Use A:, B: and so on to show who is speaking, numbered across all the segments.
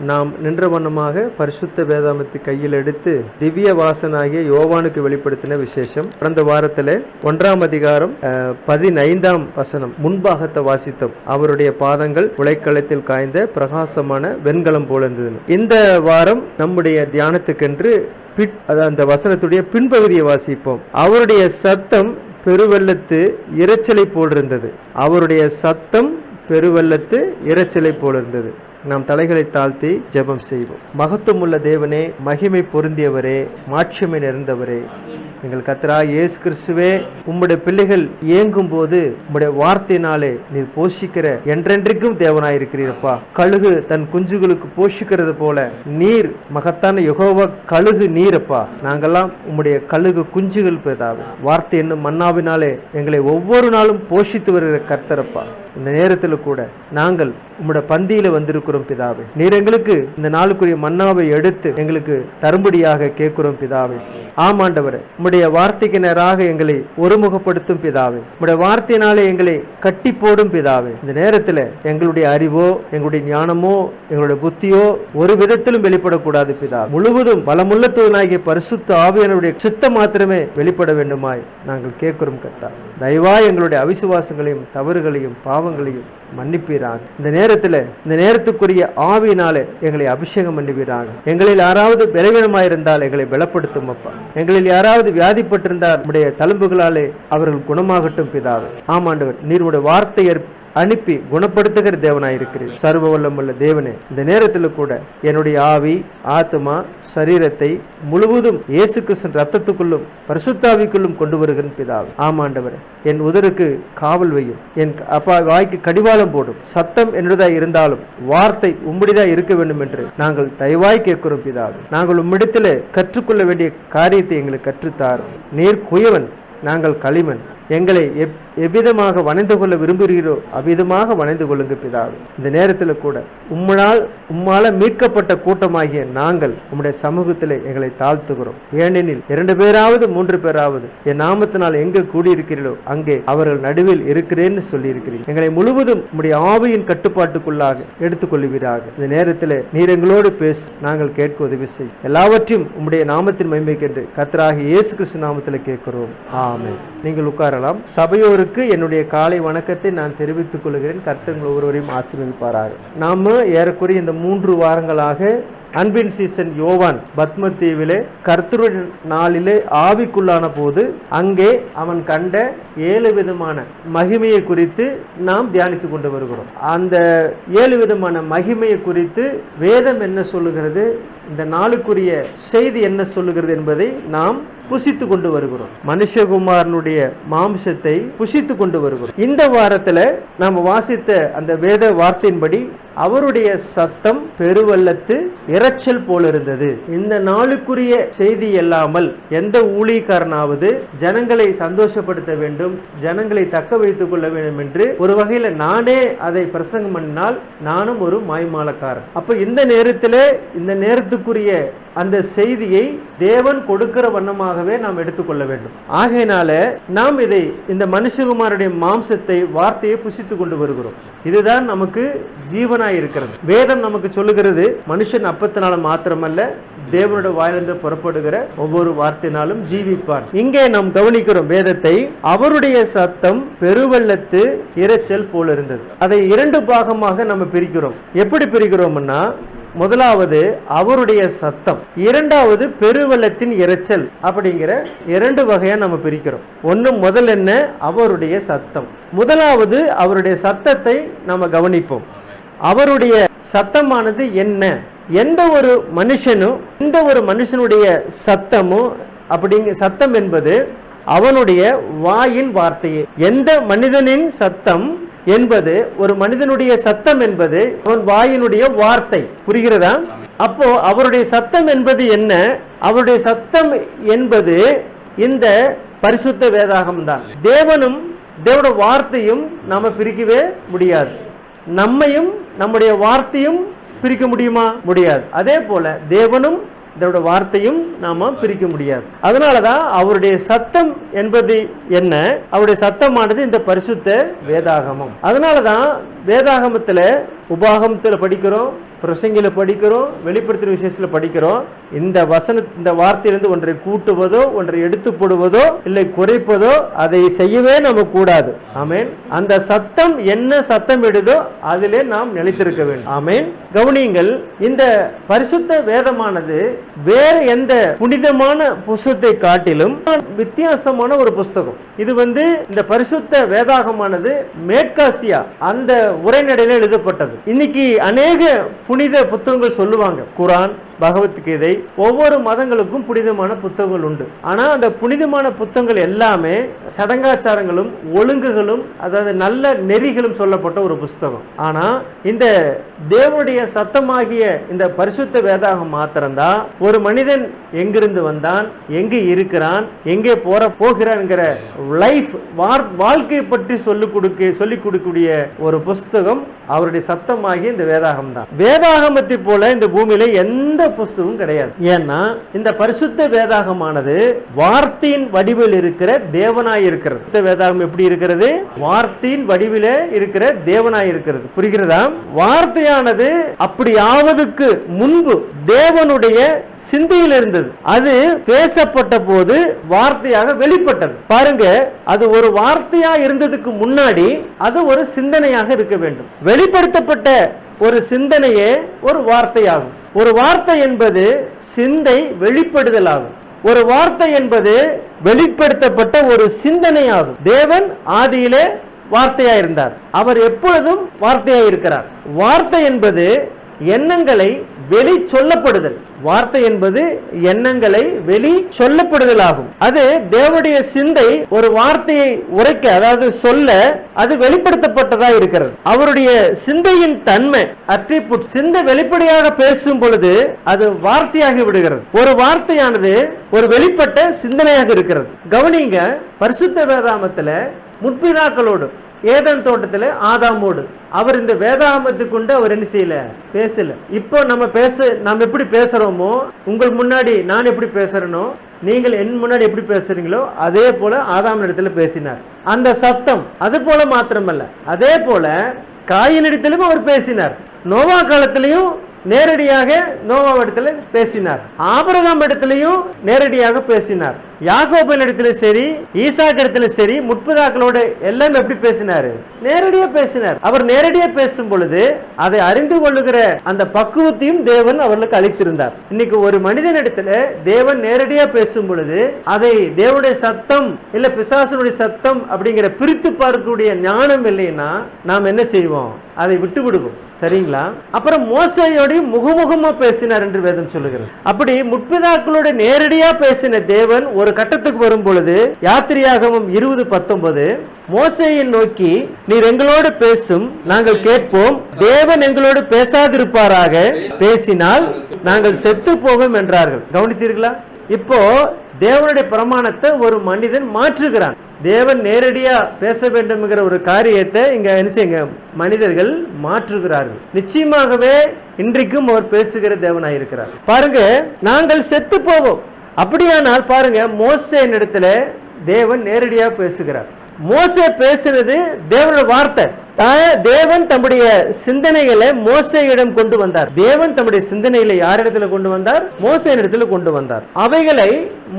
A: நாம் நின்ற வண்ணமாக பரிசுத்த வேதாமத்தை கையில் எடுத்து திவ்ய வாசனாகிய யோவானுக்கு வெளிப்படுத்தின விசேஷம். கடந்த வாரத்தில் 1ஆம் அதிகாரம் 15ஆம் வசனம் முன்பாகத்தை வாசித்தோம். அவருடைய பாதங்கள் உலைக்களத்தில் காய்ந்த பிரகாசமான வெண்கலம் போல இருந்தது. இந்த வாரம் நம்முடைய தியானத்துக்கென்று அந்த வசனத்துடைய பின்பகுதியை வாசிப்போம். அவருடைய சத்தம் பெருவெள்ளத்து இரைச்சலை போல் இருந்தது. அவருடைய சத்தம் பெருவெள்ளத்து இரைச்சலை போல் இருந்தது. நாம் தலைகளை தாழ்த்தி ஜெபம் செய்வோம். மகத்துவமுள்ள தேவனே, மகிமை பொருந்தியவரே, மாட்சிமை நிறைந்தவரே, எங்கள் கர்த்தராகிய இயேசு கிறிஸ்துவே, உம்முடைய பிள்ளைகள் இயங்கும் போது உம்முடைய வார்த்தையினாலே நீர் போஷிக்கிற என்றென்றைக்கும் தேவனாயிருக்கிறீரப்பா. கழுகு தன் குஞ்சுகளுக்கு போஷிக்கிறது போல நீர் மகத்தான யெகோவா கழுகு நீரப்பா. நாங்கெல்லாம் உம்முடைய கழுகு குஞ்சுகள் பிதாவே. வார்த்தை என்னும் மன்னாவினாலே எங்களை ஒவ்வொரு நாளும் போஷித்து வருகிற கர்த்தரப்பா. இந்த நேரத்தில் கூட நாங்கள் உம்முடைய பந்தியில வந்திருக்கிறோம் பிதாவே. நீர் எங்களுக்கு இந்த நாளுக்குரிய மன்னாவை எடுத்து எங்களுக்கு தரும்படியாக கேட்கிறோம் பிதாவே. ஆமாண்டவரே, உம்முடைய வார்த்தைக்கு நேராக எங்களை ஒருமுகப்படுத்தும் பிதாவே. உம்முடைய வார்த்தையினாலே எங்களை கட்டி போடும் பிதாவே. இந்த நேரத்தில் எங்களுடைய அறிவோ, எங்களுடைய ஞானமோ, எங்களுடைய புத்தியோ ஒரு விதத்திலும் வெளிப்படக்கூடாது பிதாவே. முழுவதும் பலமுள்ள தூதனாகிய பரிசுத்த ஆவியானவருடைய சித்தம் மாத்திரமே வெளிப்பட வேண்டுமாய் நாங்கள் கேட்கிறோம் கர்த்தா. தயவாய் எங்களுடைய அவிசுவாசங்களையும் தவறுகளையும் பாவங்களையும் மன்னிப்பீராக. இந்த நேரத்துக்குரிய ஆவியினாலே எங்களை அபிஷேகம் பண்ணுவீராக. எங்களில் யாராவது பலவீனமாயிருந்தால் எங்களை பலப்படுத்தும் அப்பா. எங்களில் யாராவது வியாதிப்பட்டிருந்தால் உடைய தழும்புகளாலே அவர்கள் குணமாகட்டும் பிதாவே. ஆமாண்டவர், நீர் உடைய வார்த்தையை அனுப்பி குணப்படுத்துகிற தேவனாயிருக்கிறீர். சர்வ வல்லமுள்ள தேவனே, இந்த நேரத்தில் கூட என்னுடைய ஆவி, ஆத்மா, சரீரத்தை முழுவதும் இயேசு கிறிஸ்துவின் ரத்தத்துக்குள்ளும் பரிசுத்தாவிக்குள்ளும் கொண்டு வருகிற பிதாவே. ஆமாண்டவரே, என் உதருக்கு காவல் வையும், என் அப்பா வாய்க்கு கடிவாளம் போடும். சத்தம் என்னுடையதா இருந்தாலும் வார்த்தை உம்முடையதா இருக்க வேண்டும் என்று நாங்கள் தயவாய் கேட்கிறோம் பிதாவே. நாங்கள் உம்மிடத்தில் கற்றுக்கொள்ள வேண்டிய காரியத்தை எங்களுக்கு கற்றுத்தாரும். நீர் குயவன், நாங்கள் களிமண். எங்களை எவ்விதமாக வணைந்து கொள்ள விரும்புகிறீரோ அவ்விதமாக வணைந்து கொள்ளுங்க பிதாவே. இந்த நேரத்தில் கூட உம்மால மீட்கப்பட்ட கூட்டமாகிய நாங்கள் உம்முடைய சமூகத்தில் எங்களை தாழ்த்துகிறோம். ஏனெனில் 2 பேராவது 3 பேராவது என் நாமத்தினால் எங்கே கூடியிருக்கிறீர்களோ அங்கே அவர்கள் நடுவில் இருக்கிறேன்னு சொல்லி இருக்கிறீர்கள். எங்களை முழுவதும் உம்முடைய ஆவியின் கட்டுப்பாட்டுக்குள்ளாக எடுத்துக்கொள்வீராக. இந்த நேரத்தில் நீர் எங்களோடு பேசு, நாங்கள் கேட்க உதவி செய். எல்லாவற்றையும் உம்முடைய நாமத்தின் மகிமைக்கென்று கர்த்தராகிய இயேசு கிறிஸ்து நாமத்தில் கேட்கிறோம். ஆமென். நீங்கள் உட்காரலாம். சபையோருக்கு என்னுடைய காலை வணக்கத்தை நான் தெரிவித்துக் கொள்கிறேன். கர்த்தர் ஒவ்வொருவரையும் ஆசீர்வதிப்பாராக. நாம ஏறக்குறைய இந்த 3 வாரங்களாக அன்பின் சீசன் யோவான் பத்ம தீவிலே கர்த்தருடைய நாளிலே ஆவிக்குள்ளான போது அங்கே அவன் கண்ட 7 விதமான மகிமையை குறித்து நாம் தியானித்து கொண்டு வருகிறோம். அந்த 7 விதமான மகிமையை குறித்து வேதம் என்ன சொல்லுகிறது, இந்த நாளுக்குரிய செய்தி என்ன சொல்லுகிறது என்பதை நாம் புசித்து கொண்டு வருகிறோம். மனுஷகுமாரனுடைய மாம்சத்தை புசித்து கொண்டு வருகிறோம். இந்த வாரத்தில் நாம் வாசித்த அந்த வேத வார்த்தையின்படி அவருடைய சத்தம் பெருவெள்ளத்து இரைச்சல் போல இருந்தது. இந்த நாளுக்குரிய செய்தி இல்லாமல் எந்த ஊழியக்காரனாவது ஜனங்களை சந்தோஷப்படுத்த வேண்டும், ஜனங்களை தக்க வைத்துக் கொள்ள வேண்டும் என்று ஒரு வகையில் நானே அதை பிரசங்கம் பண்ணினால் நானும் ஒரு மாய்மாலக்காரன். அப்ப இந்த நேரத்துக்குரிய அந்த செய்தியை தேவன் கொடுக்கிற வண்ணமாகவே நாம் எடுத்துக்கொள்ள வேண்டும். ஆகையினால நாம் இந்த மனுஷகுமாருடைய மாம்சத்தை, வார்த்தையை புசித்து கொண்டு வருகிறோம். இதுதான் நமக்கு ஜீவனாய் இருக்கிறது. வேதம் நமக்கு சொல்லுகிறது, மனுஷன் அப்பத்தினால மாத்திரமல்ல தேவனுடைய வாயிலிருந்து புறப்படுகிற ஒவ்வொரு வார்த்தையினாலும் ஜீவிப்பான். இங்கே நாம் கவனிக்கிறோம் வேதத்தை, அவருடைய சத்தம் பெருவெள்ளத்து இரைச்சல் போல இருந்தது. அதை 2 பாகமாக நம்ம பிரிக்கிறோம். எப்படி பிரிக்கிறோம்னா, முதலாவது அவருடைய சத்தம், இரண்டாவது பெருவெள்ளத்தின் இரைச்சல். அப்படிங்கிற 2 வகையா நம்ம பிரிக்கிறோம். முதல் என்ன, அவருடைய சத்தம். முதலாவது அவருடைய சத்தத்தை நாம கவனிப்போம். அவருடைய சத்தமானது என்ன? எந்த ஒரு மனுஷனுடைய சத்தமும் சத்தம் என்பது அவனுடைய வாயின் வார்த்தையே. எந்த மனிதனின் சத்தம் என்பது, ஒரு மனிதனுடைய சத்தம் என்பது அவன் வாயினுடைய வார்த்தை. புரிகிறதா? அப்போ அவருடைய சத்தம் என்பது என்ன? அவருடைய சத்தம் என்பது இந்த பரிசுத்த வேதாகம் தான். தேவனும் தேவனுடைய வார்த்தையும் நாம பிரிக்கவே முடியாது. நம்மையும் நம்முடைய வார்த்தையும் பிரிக்க முடியுமா? முடியாது. அதே போல தேவனும் இதோட வார்த்தையும் நாம பிரிக்க முடியாது. அதனாலதான் அவருடைய சத்தம் என்பது என்ன? அவருடைய சத்தமானது இந்த பரிசுத்த வேதாகமம். அதனாலதான் வேதாகமத்துல உபாகமத்துல படிக்கிறோம், பிரசங்கில படிக்கிறோம், வெளிப்படுத்தின விசேஷத்துல படிக்கிறோம். இந்த வார்த்தையிலிருந்து ஒன்றை கூட்டுவதோ ஒன்றை எடுத்து போடுவதோ இல்லை குறைப்பதோ அதை செய்யவே நம்ம கூடாது. ஆமேன். அந்த சத்தம் என்ன சத்தம் இடுதோ அதிலே நாம் நிலைத்திருக்க வேண்டும். ஆமேன். கவனியுங்கள், இந்த பரிசுத்த வேதமானது வேற எந்த புனிதமான புஸ்தகத்தை காட்டிலும் வித்தியாசமான ஒரு புஸ்தகம். இது இந்த பரிசுத்த வேதாகமானது மேற்காசியா அந்த உரைநடையில எழுதப்பட்டது. இன்னைக்கு அநேக புனித புத்தகங்கள் சொல்லுவாங்க, குரான், பகவத்கீதை, ஒவ்வொரு மதங்களுக்கும் புனிதமான புத்தகங்கள் உண்டு. ஆனா அந்த புனிதமான புத்தகங்கள் எல்லாமே சடங்காச்சாரங்களும் ஒழுங்குகளும், அதாவது நல்ல நெறிகளும் சொல்லப்பட்ட ஒரு புஸ்தகம். ஆனா இந்த தேவனுடைய சத்தமாகிய இந்த பரிசுத்த வேதாகம் மாத்திரம்தான் ஒரு மனிதன் எங்கிருந்து வந்தான், எங்கு இருக்கிறான், எங்கே போகிறான் என்கிற லைஃப் வாழ்க்கை பற்றி சொல்லிக் கொடுக்கக்கூடிய ஒரு புஸ்தகம் அவருடைய சத்தமாகிய இந்த வேதாகம் தான். வேதாகமத்தை போல இந்த பூமியில எந்த புஸ்தகம் கிடையாது. ஏன்னா இந்த பரிசுத்த வேதாகமானது வார்த்தையின் வடிவில் இருக்கிற தேவனாய் இருக்கிறது. வேதாகம் எப்படி இருக்கிறது? வார்த்தையின் வடிவிலே இருக்கிற தேவனாய் இருக்கிறது. புரிகிறதா? வார்த்தையானது அப்படியாவதுக்கு முன்பு தேவனுடைய சிந்தையில் இருந்தது. அது பேசப்பட்ட போது வார்த்தையாக வெளிப்பட்டது. பாருங்க, அது ஒரு வார்த்தையா இருந்ததுக்கு முன்னாடி அது ஒரு சிந்தனையாக இருக்க வேண்டும். வெளிப்படுத்தப்பட்ட ஒரு சிந்தனையே ஒரு வார்த்தையாகும். ஒரு வார்த்தை என்பது சிந்தை வெளிப்படுதல் ஆகும். ஒரு வார்த்தை என்பது வெளிப்படுத்தப்பட்ட ஒரு சிந்தனையாகும். தேவன் ஆதியிலே வார்த்தையா இருந்தார். அவர் எப்பொழுதும் வார்த்தையா இருக்கிறார். வார்த்தை என்பது எண்ணங்களை வெளி சொல்லப்படுதல். வார்த்தை என்பது எண்ணங்களை வெளி சொல்லப்படுதல் ஆகும். அது தேவனுடைய சிந்தை ஒரு வார்த்தையை உரைக்க, அதாவது சொல்ல, அது வெளிப்படுத்தப்பட்டதா இருக்கிறது. அவருடைய சிந்தையின் தன்மை, அட்ரிபியூட், சிந்தை வெளிப்படையாக பேசும் பொழுது அது வார்த்தையாகி விடுகிறது. ஒரு வார்த்தையானது ஒரு வெளிப்பட்ட சிந்தனையாக இருக்கிறது. கவனிங்க, பரிசுத்த வேதாகமத்துல முற்பிதாக்களோடு ஏதேன் தோட்டத்தில் ஆதாமோடு அவர் இந்த வேதாகமத்துக்கு கொண்டு அவர் என்ன செய்யல, பேசல. இப்போ நம்ம எப்படி பேசுறோமோ, உங்களுக்கு முன்னாடி நான் எப்படி பேசுறேனோ, நீங்கள் என் முன்னாடி எப்படி பேசுறீங்களோ அதே போல ஆதாம் இடத்துல பேசினார். அந்த சத்தம் அது போல மாத்திரமல்ல, அதே போல காயின் இடத்திலும் அவர் பேசினார். நோவா காலத்திலையும் நேரடியாக நோவாவிடத்துல பேசினார். ஆபிரகாம் இடத்திலையும் நேரடியாக பேசினார். யாக்கோபின் இடத்துல சரி, ஈசாக்கு இடத்துல சரி, முற்பிதாக்களோட எல்லாம் எப்படி பேசினாரு? நேரடியா பேசினார். அவர் நேரடியா பேசும் பொழுது அதை அறிந்து கொள்ளுகிற அந்த பக்குவத்தையும் தேவன் அவர்களுக்கு அளித்திருந்தார். இன்னைக்கு ஒரு மனிதன் இடத்துல தேவன் நேரடியா பேசும் பொழுது அதை தேவனுடைய சத்தம் இல்ல பிசாசனுடைய சத்தம் அப்படிங்கிற பிரித்து பார்க்கக்கூடிய ஞானம் இல்லைன்னா நாம் என்ன செய்வோம்? அதை விட்டு விடுவோம். சரிங்களா? அப்புறம் மோசையோடு முகமுகமா பேசினார் என்று வேதம் சொல்லுகிறது. அப்படி முற்பிதாக்களோட நேரடியா பேசின தேவன் ஒரு கட்டத்துக்கு வரும் பொழுது யாத்திரையாகமம் 20:19 மோசேயை நோக்கி, நீர் எங்களோடு பேசும், நாங்கள் கேட்போம். தேவன் எங்களோடு பேசாதிருப்பாராக, பேசினால் நாங்கள் செத்து போவோம் என்றார்கள். கவனித்தீர்களா? இப்போ தேவனுடைய பிரமாணத்தை ஒரு மனிதன் மாற்றுகிறான். தேவன் நேரடியா பேச வேண்டும் என்கிற ஒரு காரியத்தை இங்க என்ன செய்யுங்க, மனிதர்கள் மாற்றுகிறார்கள். நிச்சயமாகவே இன்றைக்கும் அவர் பேசுகிற தேவனாயிருக்கிறார். பாருங்க, நாங்கள் செத்து போவோம். அப்படியானால் பாருங்க, மோசேயின் இடத்துல தேவன் நேரடியா பேசுகிறார். மோசே பேசுறது தேவனுடைய வார்த்தை. தேவன் தம்முடைய சிந்தனைகளை மோசேயிடம் கொண்டு வந்தார். தேவன் தம்முடைய சிந்தனைகளை யாரிடத்துல கொண்டு வந்தார்? மோசேயின் இடத்துல கொண்டு வந்தார். அவைகளை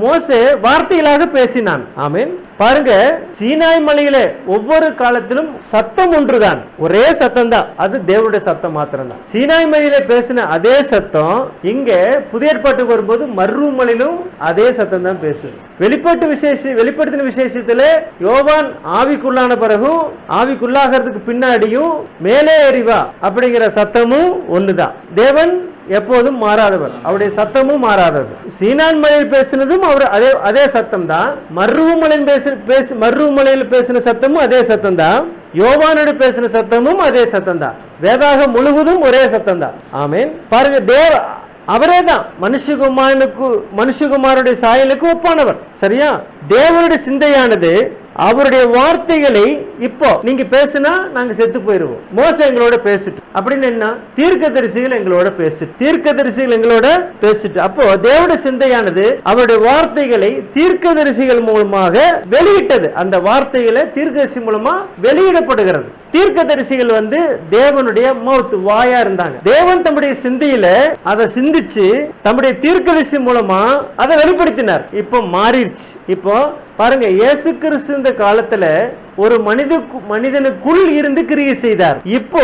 A: மோசே வார்த்தைகளாக பேசினான். ஆமென். பாருங்க, சீனாய் மலையில ஒவ்வொரு காலத்திலும் சத்தம் ஒன்றுதான், ஒரே சத்தம் தான், அது தேவனுடைய சத்தம் மாத்திரம் தான். சீனாய் மலையில பேசின அதே சத்தம் இங்க புதிய ஏற்பாட்டுக்கு வரும்போது மர்ரூமலையிலும் அதே சத்தம் தான் பேசுது. வெளிப்படுத்தின விசேஷத்துல யோவான் ஆவிக்குள்ளான பிறகும் ஆவிக்குள்ளாகிறதுக்கு பின்னாடியும் மேலே எறிவா அப்படிங்கிற சத்தமும் ஒண்ணுதான். தேவன் எப்போதும் மாறாதவர், அவருடைய சத்தமும் மாறாதது. சீனான் மலையில் பேசினதும் அவர் அதே சத்தம் தான். மர்ரூமலையில் பேசின சத்தமும் அதே சத்தம் தான். யோவானோடு பேசின சத்தமும் அதே சத்தம் தான். வேதாகம் முழுவதும் ஒரே சத்தம் தான். ஆமேன். பாருங்க, அவரே தான் மனுஷகுமாரனுடைய சாயலுக்கு ஒப்பானவர். சரியா? தேவனுடைய சிந்தையானது அவருடைய வார்த்தைகளை இப்போ நீங்க பேசினா நாங்க செத்து போயிருவோம். மோசே எங்களோட பேசிட்டு அப்படின்னு என்ன, தீர்க்கதரிசிகள் எங்களோட பேசிட்டு அப்போ தேவனுடைய சிந்தையானது அவருடைய வார்த்தைகளை தீர்க்கதரிசிகள் மூலமாக வெளியிட்டது. அந்த வார்த்தைகளை தீர்க்கதரிசி மூலமா வெளியிடப்படுகிறது. தீர்க்கதரிசிகள் தேவனுடைய மவுத், வாயா இருந்தாங்க. தேவன் தம்முடைய சிந்தையில அதை சிந்திச்சு தம்முடைய தீர்க்கதரிசி மூலமா அதை வெளிப்படுத்தினார். இப்போ மாறிடுச்சு. இப்போ பாருங்க, இயேசு கிறிஸ்து இந்த காலத்துல ஒரு மனிதனுக்குள் இருந்து கிரியை செய்தார். இப்போ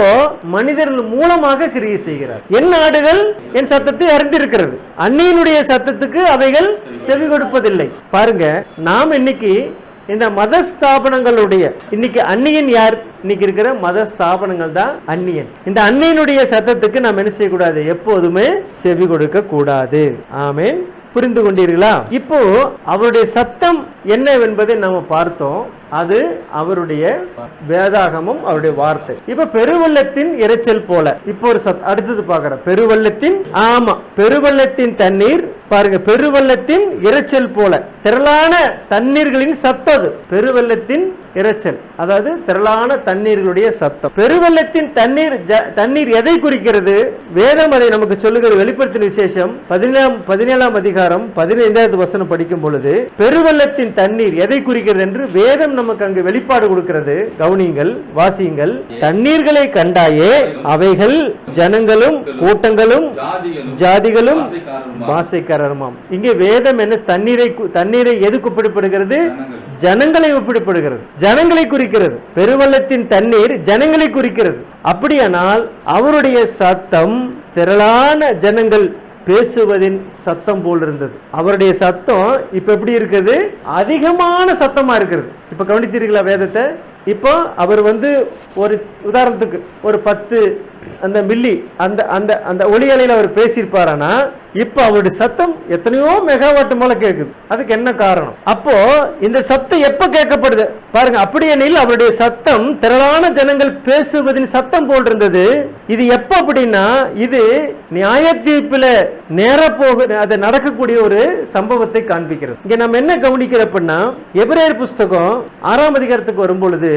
A: மனிதர்கள் மூலமாக கிரியை செய்கிறார். என் ஆடுகள் என் சத்தத்தை அறிந்திருக்கிறது, அந்நியனுடைய சத்தத்துக்கு அவைகள் செவி கொடுப்பதில்லை. பாருங்க, நாம் இன்னைக்கு இந்த மத ஸ்தாபனங்களுடைய இன்னைக்கு அந்நியன் யார்? இன்னைக்கு இருக்கிற மத ஸ்தாபனங்கள் தான் அந்நியன். இந்த அந்நியனுடைய சத்தத்துக்கு நாம் என்ன செய்யக்கூடாது? எப்போதுமே செவி கொடுக்க கூடாது. ஆமென். புரிந்து கொண்டீர்களா? இப்போ அவருடைய சத்தம் என்னவென்பதை நாம பார்த்தோம். அது அவருடைய வேதாகமும் அவருடைய வார்த்தை. இப்ப பெருவெள்ளத்தின் இரைச்சல் போல இப்போ ஒரு அடுத்தது பார்க்கிறோம். பெருவெள்ளத்தின் தண்ணீர் பாருங்க, பெருவெள்ளத்தின் இரைச்சல் போல திரளான தண்ணீர்களின் சத்தம். பெருவெள்ளத்தின் இரைச்சல் அதாவது திரளான தண்ணீர்களுடைய சத்தம். பெருவெள்ளத்தின் தண்ணீர் எதை குறிக்கிறது? வேதம் அதை நமக்கு சொல்லுகிற வெளிப்படுத்தின விசேஷம் 17ஆம் அதிகாரம் 15வது வசனம் படிக்கும் பொழுது பெருவெள்ளத்தின் தண்ணீர் எதை குறிக்கிறது என்று வேதம் நமக்கு அங்கு வெளிப்பாடு கொடுக்கிறது. கவனிங்கள், வாசியுங்கள். தண்ணீர்களை கண்டாயே அவைகள் ஜனங்களும் கூட்டங்களும் ஜாதிகளும் பாசைக்காரருமாம். இங்கே வேதம் என்ன? தண்ணீரை எது ஒப்பிடப்படுகிறது? ஜனங்களை ஒப்பிடப்படுகிறது, ஜனங்களை குறிக்கிறது. பெருவெள்ளத்தின் தண்ணீர் ஜனங்களை குறிக்கிறது. அப்படியானால் அவருடைய சத்தம் திரளான ஜனங்கள் பேசுவதின் சத்தம் போல் இருந்தது. அவருடைய சத்தம் இப்ப எப்படி இருக்குது? அதிகமான சத்தமா இருக்கிறது. இப்ப கவனித்தீர்களா வேதத்தை? இப்போ அவர் ஒரு உதாரணத்துக்கு ஒரு 10 அந்த மில்லி அந்த அந்த அந்த ஒலி அலையில அவர் பேசியிருப்பாரானா இப்ப அவருடைய சத்தம் எத்தனையோ மெகாவாட் மேல கேக்குது. அதுக்கு என்ன காரணம்? அப்போ இந்த சத்தம் எப்ப கேட்கப்படுது பாருங்க. அப்படியெனில் அவருடைய சத்தம் திரளான ஜனங்கள் பேசுவதின் சத்தம் போல் இருந்தது. இது எப்ப அப்படின்னா இது நியாய தீர்ப்புல நேர அது நடக்கக்கூடிய ஒரு சம்பவத்தை காண்பிக்கிறது. இங்க நம்ம என்ன கவனிக்கிறப்பன்னா எபிரேயர் புஸ்தகம் 6ஆம் அதிகாரத்துக்கு வரும்பொழுது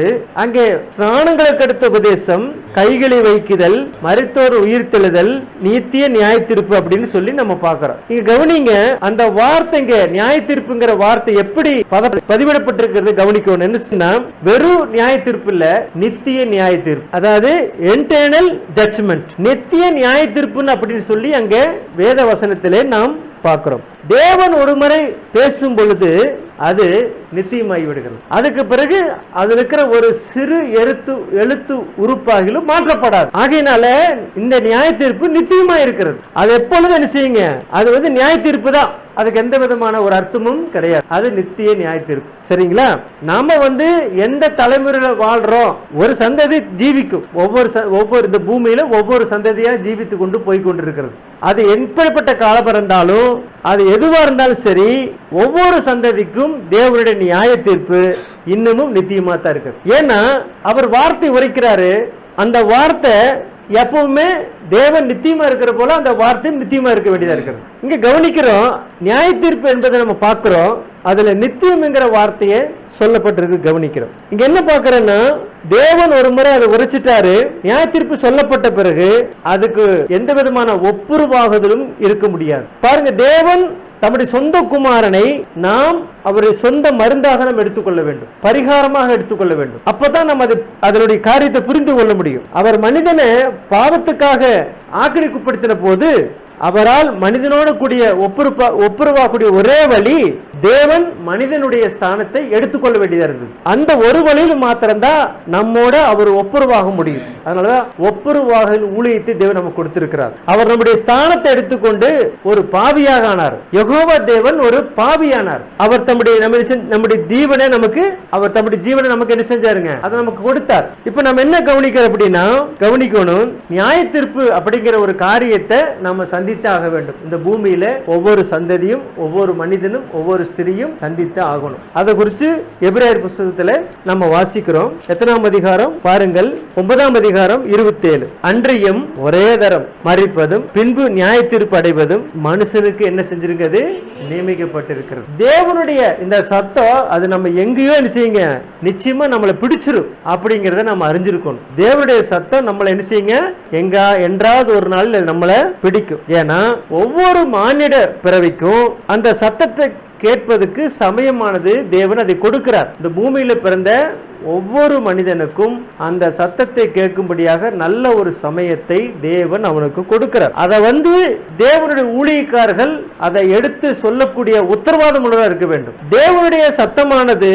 A: அங்கே ஸ்நானங்களுக்கு அடுத்த உபதேசம், கைகளை வைக்குதல், மரித்தோர் உயிர்த்தெழுதல், நித்திய நியாய தீர்ப்பு அப்படின்னு சொல்லி நம்ம பார்க்கிறோம். நீங்க கவனிங்க, அந்த வார்த்தைங்க நியாய தீர்ப்புங்கிற வார்த்தை எப்படி பதிவிடப்பட்டிருக்கிறது கவனிக்கணும். என்ன சொன்னா வெறும் நியாய தீர்ப்பு இல்ல, நித்திய நியாய தீர்ப்பு, அதாவது எட்டர்னல் ஜட்ஜ்மெண்ட், நித்திய நியாய தீர்ப்புன்னு அப்படின்னு சொல்லி அங்க வேத வசனத்திலே நாம் பார்க்கிறோம். தேவன் ஒரு முறை பேசும் பொழுது அது நித்தியமாகி விடுகிறது. அதுக்கு பிறகு அதுல இருக்கிற ஒரு சிறு எழுத்து உறுப்பாகிலும் மாற்றப்படாது. ஆகையினால இந்த நியாய தீர்ப்பு நித்தியமா இருக்கிறது. அது எப்பொழுது என்ன செய்யுங்க? அது நியாய தீர்ப்பு தான். அதுக்கு எந்த விதமான ஒரு அர்த்தமும் கிடையாது. அது நித்திய நியாய தீர்ப்பு. சரிங்களா? நாம எந்த தலைமுறையில வாழ்றோம், ஒரு சந்ததி ஜீவிக்கும். ஒவ்வொரு இந்த பூமியில ஒவ்வொரு சந்ததியா ஜீவித்து கொண்டு போய் கொண்டிருக்கிறது. அது எப்படிப்பட்ட காலம் இருந்தாலும், அது எதுவா இருந்தாலும் சரி, ஒவ்வொரு சந்ததிக்கும் தேவனுடைய நியாய தீர்ப்பு இன்னமும் நித்தியமா தான் இருக்கு. ஏன்னா அவர் வார்த்தை உரைக்கிறாரு. அந்த வார்த்தை எப்பவுமே தேவன் நித்தியமா இருக்கிற போல அந்த வார்த்தையும் நித்தியமா இருக்க வேண்டியதா இருக்கிறது. இங்க கவனிக்கிறோம், நியாய தீர்ப்பு என்பதை நம்ம பார்க்கிறோம். அதுல நித்தியம் என்கிற வார்த்தையை சொல்லப்பட்டிருக்கு. கவனிக்கிறோம். இங்க என்ன பார்க்கிறேன்னா, தேவன் ஒரு முறை அதை உரைச்சிட்டாரு. நியாய தீர்ப்பு சொல்லப்பட்ட பிறகு அதுக்கு எந்த விதமான ஒப்புரவாகுதலும் இருக்க முடியாது. பாருங்க, தேவன் தம்முடைய சொந்த குமாரனை நாம் அவருடைய சொந்த மருந்தாக நாம் எடுத்துக்கொள்ள வேண்டும், பரிகாரமாக எடுத்துக்கொள்ள வேண்டும். அப்பதான் நம்ம அதனுடைய காரியத்தை புரிந்து கொள்ள முடியும். அவர் மனிதனை பாவத்துக்காக ஆக்கிரமிக்கப்படுத்தின போது அவரால் மனிதனோடு கூடிய ஒப்புரவாக்கூடிய ஒரே வழி தேவன் மனிதனுடைய ஸ்தானத்தை எடுத்துக்கொள்ள வேண்டியதா இருந்தது. அந்த ஒரு வழியில் மாத்திரம்தான் நம்மோட அவர் ஒப்புரவாக முடியும். அதனாலதான் ஒப்புரவாக ஊழியத்தை தேவன் நமக்கு கொடுத்திருக்கிறார். அவர் நம்முடைய ஸ்தானத்தை எடுத்துக்கொண்டு ஒரு பாவியாக ஆனார். யெகோவா தேவன் ஒரு பாவியானார். அவர் நம்முடைய ஜீவனை நமக்கு என்ன செஞ்சாருங்க? அதை நமக்கு கொடுத்தார். இப்ப நம்ம என்ன கவனிக்கிறோம் அப்படின்னா, கவனிக்கணும், நியாய தீர்ப்பு அப்படிங்கிற ஒரு காரியத்தை நம்ம சந்தித்தாக வேண்டும். இந்த பூமியில ஒவ்வொரு சந்ததியும், ஒவ்வொரு மனிதனும், ஒவ்வொரு ஸ்திரியும் சந்தித்து ஆகணும். அதை குறித்து எபிரேயர் புத்தகத்துல நம்ம வாசிக்கிறோம். எத்தனாம் அதிகாரம் பாருங்கள், 9ஆம் அதிகாரம் 27. அன்றியும் ஒரே தரம் மரிப்பதும் பின்பு நியாய தீர்ப்பு அடைவதும் மனுஷனுக்கு என்ன செஞ்சிருக்கிறது? நியமிக்கப்பட்டிருக்கிறது. தேவனுடைய இந்த சத்தம் அது நம்ம எங்கேயோ என்ன செய்யுங்க? நிச்சயமா நம்மளை பிடிச்சிரும் அப்படிங்கறத நம்ம அறிஞ்சிருக்கணும். தேவனுடைய சத்தம் நம்மளை என்ன செய்யுங்க? என்றாவது ஒரு நாள் நம்மளை பிடிக்கும். ஏன்னா ஒவ்வொரு மானிட பிறவிக்கும் அந்த சத்தத்தை கேட்பதற்கு சமயமானது தேவன் அதை கொடுக்கிறார். இந்த பூமியில பிறந்த ஒவ்வொரு மனிதனுக்கும் அந்த சத்தத்தை கேட்கும்படியாக நல்ல ஒரு சமயத்தை தேவன் அவனுக்கு கொடுக்கிறார். அதை தேவனுடைய ஊழியக்காரர்கள் அதை எடுத்து சொல்லக்கூடிய உத்தரவாதம் உள்ளதா இருக்க வேண்டும். தேவனுடைய சத்தமானது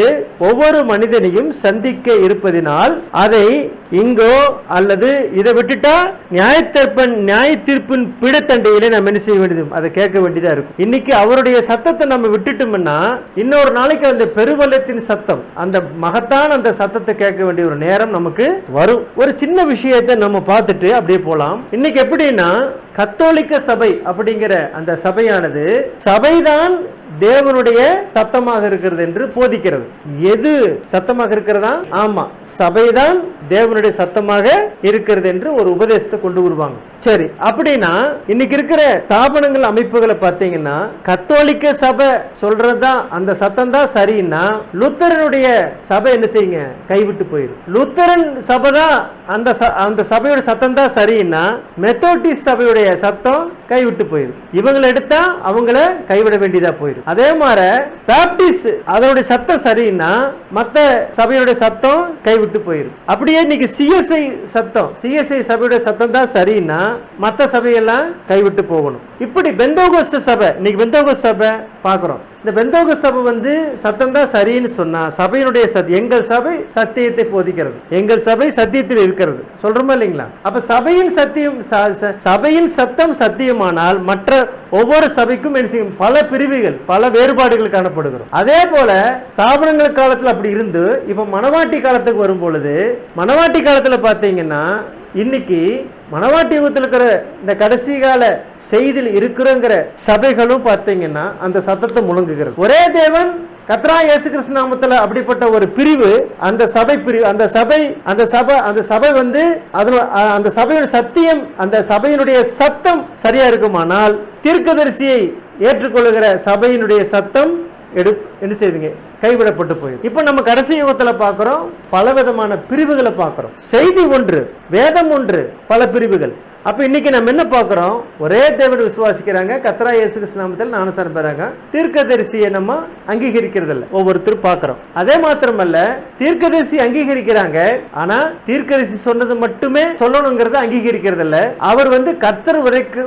A: ஒவ்வொரு மனிதனையும் சந்திக்க இருப்பதினால் அதை இங்கோ அல்லது இதை விட்டுட்டா நியாய தீர்ப்பின் பீடத்தண்டையிலே நம்ம என்ன செய்ய வேண்டியது, அதை கேட்க வேண்டியதா இருக்கும். இன்னைக்கு அவருடைய சத்தத்தை நம்ம விட்டுட்டோம்னா இன்னொரு நாளைக்கு அந்த பெருவெள்ளத்தின் சத்தம், அந்த மகத்தான அந்த சத்தத்தை கேட்க வேண்டிய ஒரு நேரம் நமக்கு வரும். ஒரு சின்ன விஷயத்தை நம்ம பார்த்துட்டு அப்படியே போலாம். இன்னைக்கு எப்படின்னா கத்தோலிக்க சபை அப்படிங்கிற அந்த சபையானது சபைதான் தேவனுடைய சத்தமாக இருக்கிறது என்று போதிக்கிறது. எது சத்தமாக இருக்கிறதா? ஆமா, சபைதான் தேவனுடைய சத்தமாக இருக்கிறது என்று ஒரு உபதேசத்தை கொண்டு வருவாங்க. சரி, அப்படின்னா இன்னைக்கு இருக்கிற ஸ்தாபனங்கள் அமைப்புகளை பார்த்தீங்கன்னா கத்தோலிக்க சபை சொல்றதுதான் அந்த சத்தம் தான் சரின்னா லூத்தரனுடைய சபை என்ன செய்யுங்க, கைவிட்டு போயிடும். லூத்தரன் சபை தான் அந்த சபையோட சத்தம் தான் சரின்னா மெத்தோடிஸ்ட் சபையுடைய சத்தம் கைவிட்டு போயிடும். இவங்களை எடுத்தா அவங்கள கைவிட வேண்டியதா போயிடும். அதே மாதிரி பாப்டிஸ்ட் அதோட சத்தம் சரின்னா மத்த சபையோட சத்தம் கைவிட்டு போயிடும். அப்படியே இன்னைக்கு சிஎஸ்ஐ சபையோட சத்தம் தான் சரின்னா மத்த சபையெல்லாம் கைவிட்டு போகணும். இப்படி பெந்தோகோஸ்து சபை, இன்னைக்கு பெந்தோகோஸ்து சபை பார்க்கிறோம். இந்த பெந்தோகோஸ்து சபை சத்தம் தான் சரின்னு சொன்னா சபையினுடைய எங்கள் சபை சத்தியத்தை போதிக்கிறது, எங்கள் சபை சத்தியத்தில் இருக்கிறது சொல்றோமா இல்லைங்களா? அப்ப சபையின் சத்தம் சத்தியமானால் மற்ற ஒவ்வொரு சபைக்கும் பல பிரிவுகள் பல வேறுபாடுகள் காணப்படுகிறோம். அதே போல ஸ்தாபனங்கள் காலத்துல அப்படி இருந்து இப்ப மணவாட்டி காலத்துக்கு வரும் பொழுது மணவாட்டி காலத்துல பாத்தீங்கன்னா இன்னைக்கு மணவாட்டி யுகத்தில் இருக்கிற இந்த கடைசி கால செய்தியில் இருக்கிறங்கிற சபைகளும் பார்த்தீங்கன்னா அந்த சத்தத்தை முழங்குகிறது. ஒரே தேவன் கர்த்தராகிய இயேசு கிறிஸ்து நாமத்துல அப்படிப்பட்ட ஒரு பிரிவு, அந்த சபை பிரிவு, அந்த சபை அந்த சபையோட சத்தியம், அந்த சபையினுடைய சத்தம் சரியா இருக்குமானால் தீர்க்கதரிசியை ஏற்றுக்கொள்ளுகிற சபையினுடைய சத்தம் என்ன செய்யுங்க, கைவிடப்பட்டு போயிடும். இப்ப நம்ம கடைசி யுகத்துல பாக்குறோம் பல விதமான பிரிவுகளை பாக்குறோம். செய்தி ஒன்று, வேதம் ஒன்று, பல பிரிவுகள். அப்ப இன்னைக்கு நம்ம என்ன பார்க்கிறோம், ஒரே தேவனை விசுவாசிக்கிறாங்க, கர்த்தராகிய இயேசு கிறிஸ்து நாமத்தில் ஞானஸ்நானம் பெறாங்க, தீர்க்கதரிசியை நம்ம அங்கீகரிக்கிறது இல்ல, ஒவ்வொருத்தரும் பார்க்கிறோம். அதே மாத்திரமல்ல தீர்க்கதரிசி அங்கீகரிக்கிறாங்க, ஆனா தீர்க்கதரிசி சொன்னது மட்டுமே சொல்லணுங்கிறத அங்கீகரிக்கிறது இல்ல. அவர் கர்த்தர்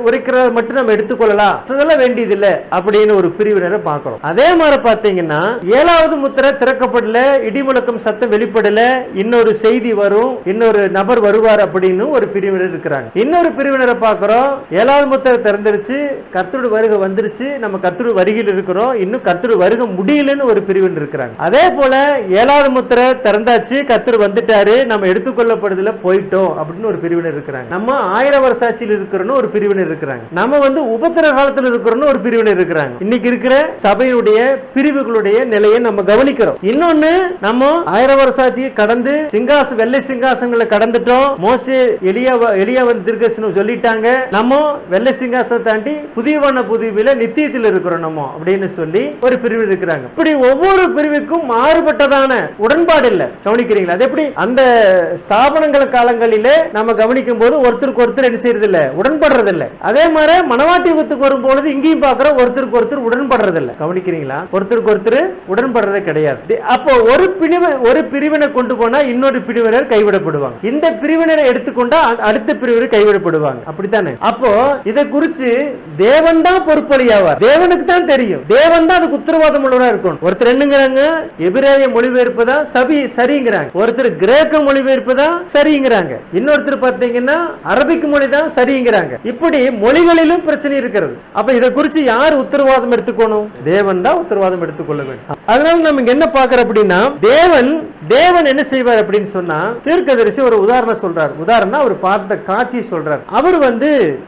A: உரைக்கிறத மட்டும் நம்ம எடுத்துக்கொள்ளலாம், அதெல்லாம் வேண்டியது இல்ல அப்படின்னு ஒரு பிரிவினரை பார்க்கிறோம். அதே மாதிரி பாத்தீங்கன்னா 7வது முத்திரை திறக்கப்படல, இடிமுழக்கம் சத்தம் வெளிப்படல, இன்னொரு செய்தி வரும், இன்னொரு நபர் வருவார் அப்படின்னு ஒரு பிரிவினர் இருக்கிறாங்க. இன்னொரு பிரிவினரை பார்க்கிறோம், 7வது முத்திரை திறந்துருச்சு, கர்த்தருடைய வருகை வந்துருச்சு, நம்ம கர்த்தருடைய வருகையில் இருக்கிறோம், இன்னும் கர்த்தருடைய வருகை முடியலன்னு ஒரு பிரிவினர் இருக்கிறாங்க. அதே போல 7வது முத்திரை திறந்தாச்சு, கர்த்தர் வந்துட்டாரு, நம்ம எடுத்துக்கொள்ளப்படுதல போயிட்டோம் அப்படின்னு ஒரு பிரிவினர் இருக்கிறாங்க. நம்ம 1000 வருஷ ஆட்சியில் இருக்கிறோன்னு ஒரு பிரிவினர் இருக்கிறாங்க. நம்ம உபத்திர காலத்தில் இருக்கிறோன்னு ஒரு பிரிவினர் இருக்கிறாங்க. இன்னைக்கு இருக்கிற சபையுடைய பிரிவுகளுடைய நிலையை நம்ம கவனிக்கிறோம். இன்னொன்னு, நம்ம 1000 வருஷ ஆட்சியை கடந்து வெள்ளை சிங்காசனங்களை கடந்துட்டோம். மோசே எலியாவன் தீர்க்கதரிசனம் சொல்லிட்டாங்க, நம்ம வெள்ளை சிங்காசனத்தை தாண்டி புதியவன புதிவில நித்தியத்தில் இருக்கிறோம் நம்ம அப்படின்னு சொல்லி ஒரு பிரிவு இருக்கிறாங்க. இப்படி ஒவ்வொரு பிரிவுக்கும் மாறுபட்டதான உடன்பாடு இல்ல. கவனிக்கிறீங்களா? அது எப்படி அந்த ஸ்தாபனங்கள் காலங்களிலே நம்ம கவனிக்கும் போது ஒருத்தருக்கு ஒருத்தர் என்ன செய்யறது இல்ல, உடன்படுறது இல்ல. அதே மாதிரி மணவாட்டி யுகத்துக்கு வரும் பொழுது இங்கேயும் பார்க்கிறோம், ஒருத்தருக்கு ஒருத்தர் உடன்படுறது இல்ல. கவனிக்கிறீங்களா? ஒருத்தருக்கு ஒருத்தர் உடன்படுறதே கிடையாது. அப்போ ஒரு பிரிவினை கொண்டு போனா இன்னொரு பிரிவினர் கைவிடப்படுவாங்க, இந்த பிரிவினரை எடுத்துக்கொண்டா அடுத்த பிரிவினர் கைவிடப்படுவாங்க. அப்படித்தானே? அப்போ இதை குறித்து தேவன் தான் பொறுப்பளியாவார், தேவனுக்கு தான் தெரியும், தேவன் தான் அதுக்கு உத்தரவாதம் உள்ளவரா இருக்கணும். ஒருத்தர் என்னங்கிறாங்க, எபிரேய மொழிபெயர்ப்பதா சபி சரிங்கிறாங்க, ஒருத்தர் கிரேக்க மொழிபெயர்ப்பதா சரிங்கிறாங்க, இன்னொருத்தர் பார்த்தீங்கன்னா அரபிக் மொழி தான் சரிங்கிறாங்க. இப்படி மொழிகளிலும் பிரச்சனை இருக்கிறது. அப்ப இதை குறித்து யார் உத்தரவாதம் எடுத்துக்கணும்? தேவன் தான் உத்தரவாதம் எடுத்துக்கொள்ள வேண்டும். அதனால நம்ம இங்க என்ன பார்க்கிறோம் அப்படின்னா, தேவன் என்ன செய்வார் அப்படின்னு சொன்னா, தீர்க்கதரிசி ஒரு உதாரணம் சொல்றார். உதாரணம் அவர் பார்த்த காட்சி சொல்றார். அவர்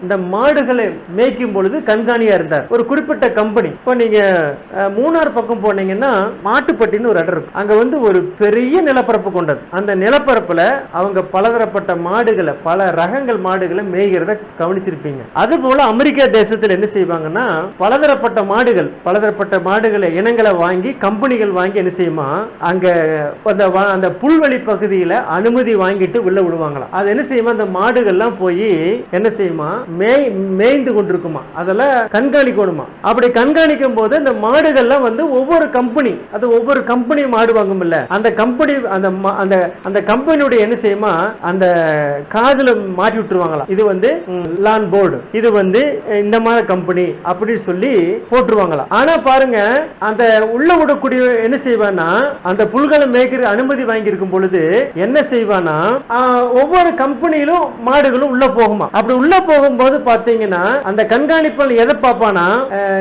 A: இந்த மாடுகளை மேய்க்கும் பொழுது கண்காணியா இருந்தார். ஒரு குறிப்பிட்ட கம்பெனி, இப்போ நீங்க மூணார் பக்கம் போனீங்கன்னா மாட்டுப்பட்டின்னு ஒரு இடம் இருக்கு. அங்க ஒரு பெரிய நிலப்பரப்பு கொண்டது. அந்த நிலப்பரப்புல அவங்க பலதரப்பட்ட மாடுகளை, பல ரகங்கள் மாடுகளை மேய்கிறத கவனிச்சிருப்பீங்க. அது போல அமெரிக்கா தேசத்தில் என்ன செய்வாங்கன்னா, பலதரப்பட்ட மாடுகளை இனங்களை வாங்கி கம்பெனிகள் வாங்கி என்ன செய்யுமா, அங்க அந்த புல்வெளி பகுதியில அனுமதி வாங்கிட்டு உள்ள விடுவாங்களாம். அது என்ன செய்யுமா, அந்த மாடுகள்லாம் போய் என்ன செய்யுமா, மேய்ந்து கொண்டிருக்குமா, அதெல்லாம் கண்காணிக்கணுமா. அப்படி கண்காணிக்கும் போது இந்த மாடுகள்லாம் வந்து ஒவ்வொரு கம்பெனி, அது ஒவ்வொரு கம்பெனி மாடு வாங்கும் இல்ல, அந்த கம்பெனி அந்த கம்பெனியுடைய என்ன செய்யுமா, அந்த காதுல மாட்டி விட்டுருவாங்களா, இது வந்து லான் போர்டு, இது வந்து இந்த மாதிரி கம்பெனி அப்படின்னு சொல்லி போட்டுருவாங்களா. ஆனா பாருங்க, அந்த உள்ள விடக்கூடிய என்ன செய்வானா, அந்த புல்களை மேய்க்கிற அனுமதி வாங்கி இருக்கும் பொழுது என்ன செய்வானா, ஒவ்வொரு கம்பெனியிலும் மாடுகளும் உள்ள போகுமா. அப்படி உள்ள போகும்போது பாத்தீங்கன்னா அந்த கண்காணிப்பாளர் எதை பார்ப்பானா,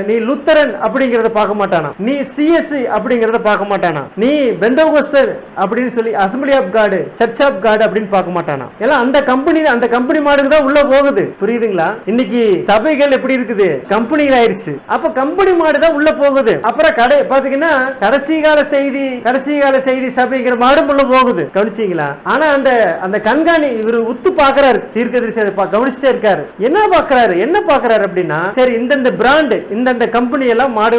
A: நீ லுத்தரன் அப்படிங்கறத பார்க்க மாட்டானா, நீ சிஎஸ்சி அப்படிங்கறத பார்க்க மாட்டானா, நீ பெந்தகோஸ்தர் அப்படின்னு சொல்லி assembly of God, church of God அப்படின்னு பார்க்க மாட்டானா. எல்லாம் அந்த கம்பெனி மாடுக்கு தான் உள்ள போகுது. புரியுதுங்களா? இன்னைக்கு சபைகள் எப்படி இருக்குது, கம்பெனிகள் ஆயிருச்சு. அப்ப கம்பெனி மாடு தான் உள்ள போகுது. அப்புறம் கடை பாத்தீங்கன்னா கடைசி கால செய்தி சபைங்கிற மாடும் உள்ள போகுது. கவனிச்சீங்களா? ஆனா அந்த கண்காணி இவர் உத்து பாக்குறாரு, தீர்க்கதரிசி அதை கவனிச்சுட்டே இருக்காரு. என்ன பாக்குறாரு அப்படின்னா, சரி இந்த பிராண்ட் இந்த கம்பெனி எல்லாம் மாடு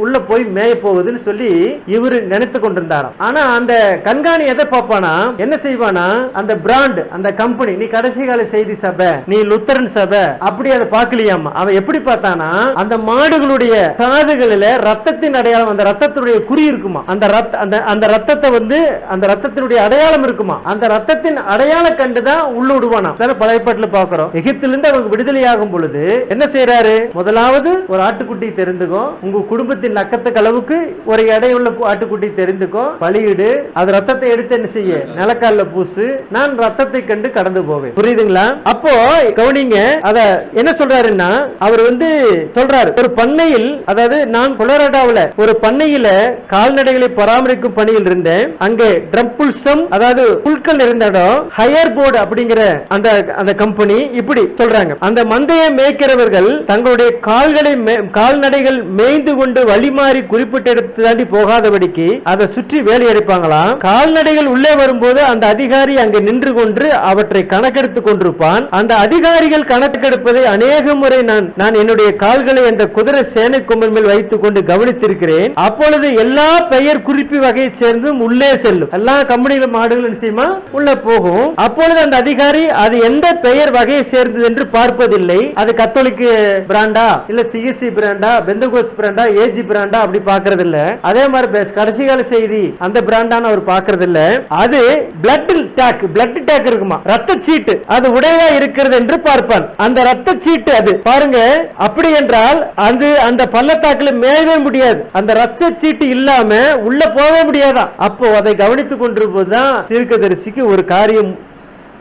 A: உள்ள போய் மேய போகுதுன்னு சொல்லி இவரு நினைத்து கொண்டிருந்தாராம். ஆனா அந்த கண்காணி எதை பார்ப்பானா, என்ன செய்வானா, அந்த பிராண்ட், அந்த கம்பெனி, நீ கடைசி கால செய்தி சபை, நீ லுத்தரன் சபை, அப்படி அதை பார்க்கலையாமா. அவன் எப்படி பார்த்தானா, அந்த மாடுகளுடைய காதுகளில ரத்தத்தின் அடையாளம், அந்த ரத்தத்துடைய குறி இருக்குமா, அந்த ரத்தத்தை வந்து அந்த ரத்தத்தினுடைய அடையாளம் இருக்குமா, அந்த ரத்தத்தின் அடையாளம் கண்டுதான் உள்ள விடுவானா. பழைய பாட்டில் பார்க்கிறோம், எகிப்திலிருந்து அவங்க விடுதலையாகும் பொழுது என்ன செய்யறாரு, முதலாவது ஒரு ஆட்டுக்குட்டி தெரிந்துக்கும், உங்க குடும்பத்தின் நக்கத்துக்கு அளவுக்கு ஒரு எடையுள்ள ஆட்டுக்குட்டி தெரிந்துக்கும், பலியிடு, அது ரத்தத்தை எடுத்து என்ன செய்ய, நிலக்கால பூசு, நான் ரத்தத்தை கண்டு கடந்து போவேன். புரியுதுங்களா? அப்போ கவனிங்க, அத என்ன சொல்றாருன்னா, அவர் வந்து சொல்றாரு, ஒரு பண்ணையில், அதாவது நான் கொலராடோவில் ஒரு பண்ணையில கால்நடைகளை பராமரிக்கும் பணியில் இருந்தேன். அங்கே ட்ரம்புல்சம், அதாவது புல்கள் இருந்த இடம், ஹையர் போர்டு அப்படிங்கிற அந்த கம்பெனி இப்படி சொல்றாங்க. அந்த மந்தையை மேய்க்கிறவர்கள் தங்களுடைய கால்நடைகள் மேய்ந்து கொண்டு வழிமாறி குறிப்பிட்ட இடத்து தாண்டி போகாதபடிக்கு அதை சுற்றி வேலை எடுப்பாங்களாம். கால்நடைகள் உள்ளே வரும்போது அந்த அதிகாரி அங்கே நின்று கொண்டு அவற்றை கணக்கெடுத்துக் கொண்டிருப்பான். அந்த அதிகாரிகள் கணக்கெடுப்பதை அநேக முறை நான் என்னுடைய கால்களை அந்த குதிரை சேனை கொம்பன் மேல் வைத்துக் கொண்டு கவனித்திருக்கிறேன். அப்பொழுது எல்லா பெயர் குறிப்பு வகையை சேர்ந்தும் உள்ளே செல்லும். எல்லா கம்பெனியில மாடுகள் நிச்சயமா உள்ள போகும். அப்பொழுது அந்த அதிகாரி அது எந்த பெயர் வகையை சேர்ந்தது என்று பார்ப்பதில்லை. அது கத்தோலிக் பிராண்டா, இல்ல சிஎஸ்சி பிராண்டா, பெந்தகோஸ் பிராண்டா, ஏஜி பிராண்டா, அப்படி பார்க்கறது இல்ல. அதே மாதிரி கடைசி கால செய்தி அந்த பிராண்டான அவர் பார்க்கறது இல்ல. அது பிளட் டேக் இருக்குமா, ரத்த சீட்டு, அது உடையவா இருக்கிறது என்று பார்ப்பான். அந்த ரத்த சீட்டு அது பாருங்க, அப்படி என்றால் அந்த பள்ளத்தாக்குல மேயவே முடியாது. அந்த ரத்த சீட்டு இல்லாம உள்ள போக முடியாதா. அப்போ அதை கவனித்துக் கொண்டிருப்பதுதான் தீர்க்கதரிசிக்கு ஒரு காரியம்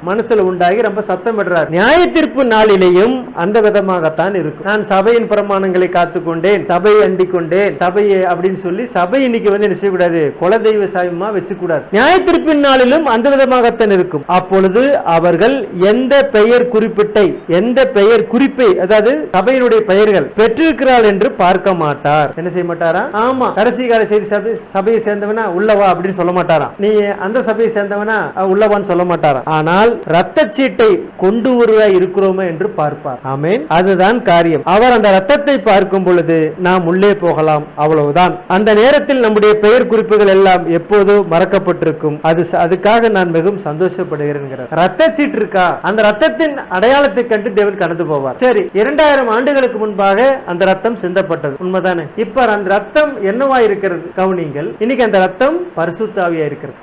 A: மனசுல உண்டாகி ரொம்ப சத்தம் விடுறார். நியாய தீர்ப்பு நாளிலேயும் அந்த விதமாகத்தான் இருக்கும். நான் சபையின் பிரமாணங்களை காத்துக்கொண்டேன், சபையை அண்டிக் கொண்டேன், சபையை அப்படின்னு சொல்லி சபை இன்னைக்கு வந்து என்ன செய்யக்கூடாது, குலதெய்வ சாயமா வச்சுக்கூடாது. நியாய தீர்ப்பின் நாளிலும் அந்த விதமாகத்தான் இருக்கும். அப்பொழுது அவர்கள் எந்த பெயர் குறிப்பை, அதாவது சபையினுடைய பெயர்கள் பெற்றிருக்கிறாள் என்று பார்க்க மாட்டார். என்ன செய்ய மாட்டாரா? ஆமா, கடைசி கால செய்தி சபையை சேர்ந்தவனா உள்ளவா அப்படின்னு சொல்ல மாட்டாரா. நீ அந்த சபையை சேர்ந்தவனா உள்ளவான்னு சொல்ல மாட்டாரா. ஆனால் ரத்த சீட்டை கொண்டு வருவாய் இருக்கிறோமே என்று பார்ப்பார். ஆமென். அதுதான் காரியம். அவர் அந்த ரத்தத்தை பார்க்கும் பொழுது நாம் உள்ளே போகலாம், அவ்வளவுதான். அந்த நேரத்தில் நம்முடைய பெயர் குறிப்புகள் எல்லாம் எப்போதோ மறக்கப்பட்டிருக்கும். அதுக்காக நான் மிகவும் சந்தோஷப்படுகிறேன். ரத்த சீட்டு இருக்கா, அந்த ரத்தத்தின் அடையாளத்தை கண்டு தேவன் கடந்து போவார். சரி, 2000 ஆண்டுகளுக்கு முன்பாக அந்த ரத்தம் சிந்தப்பட்டது, உண்மைதானே? இப்ப அந்த ரத்தம் என்னவா இருக்கிறது கவனிங்கள். இன்னைக்கு அந்த ரத்தம் பரிசுத்த ஆவியா இருக்கிறது.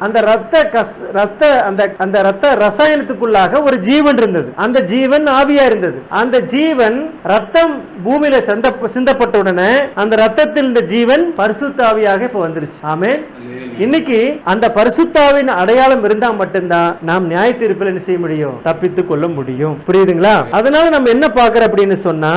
A: அந்த ரத்த ரசாயன ஒரு ஜீவன் இருந்தது. அந்த ஜீவன் ஆவியா இருந்தது. அந்த ஜீவன் ரத்தம் பூமியில சிந்தப்பட்ட உடனே அந்த ரத்தத்தில் இந்த ஜீவன் பரிசுத்த ஆவியாக இப்ப வந்துருச்சு. ஆமென். இன்னைக்கு அந்த பரிசுத்தாவின் அடையாளம் இருந்தா மட்டும்தான் நாம் நியாய தீர்ப்பில் என்ன செய்ய முடியும், தப்பித்துக் கொள்ள முடியும். புரியுதுங்களா? அதனால நம்ம என்ன பார்க்கிறோம் அப்படின்னு சொன்னா,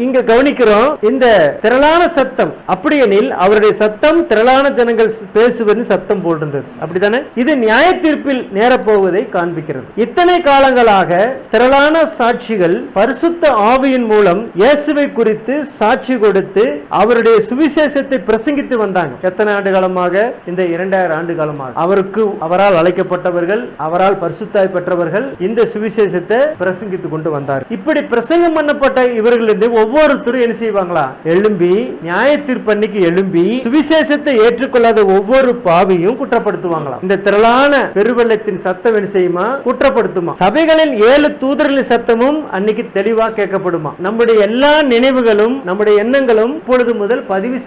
A: இங்க கவனிக்கிறோம், இந்த திரளான சத்தம், அப்படியெனில் அவருடைய சத்தம் திரளான ஜனங்கள் பேசுவது சத்தம் போன்றது. அப்படித்தானே? இது நியாய தீர்ப்பில் நேரப்போவதை காண்பிக்கிறது. இத்தனை காலங்களாக திரளான சாட்சிகள் பரிசுத்த ஆவியின் மூலம் இயேசுவை குறித்து சாட்சி கொடுத்து அவருடைய சுவிசேஷத்தை பிரசங்கித்து வந்தாங்க. எத்தனை ஆண்டு காலமாக? இந்த 2000 ஆண்டு காலமாக. அவரால் அழைக்கப்பட்டவர்கள், அவரால் பரிசுத்தாய் பெற்றவர்கள் இந்த சுவிசேஷத்தை பிரசங்கித்துக் கொண்டு வந்தார். இப்படி பிரசங்கம் பண்ணப்பட்ட இவர்களிருந்து ஒவ்வொருத்தரும் என்ன செய்வாங்களா, எழும்பி நியாய தீர்ப்பன்னைக்கு எழும்பி சுவிசேஷத்தை ஏற்றுக்கொள்ளாத ஒவ்வொரு பாவியும் குற்றப்படுத்துவாங்களா. இந்த திரளான பெருவெள்ளத்தின் சத்தம் சத்தம் என்ன செய்யுமா? குற்றப்படுத்துமா. சபைகளில் 7 தூதர்களின் சத்தமும் அன்னைக்கு தெளிவா கேட்கப்படுமா. நம்முடைய எல்லா நினைவுகளும் நம்முடைய எண்ணங்களும் இப்பொழுது முதல் பதிவு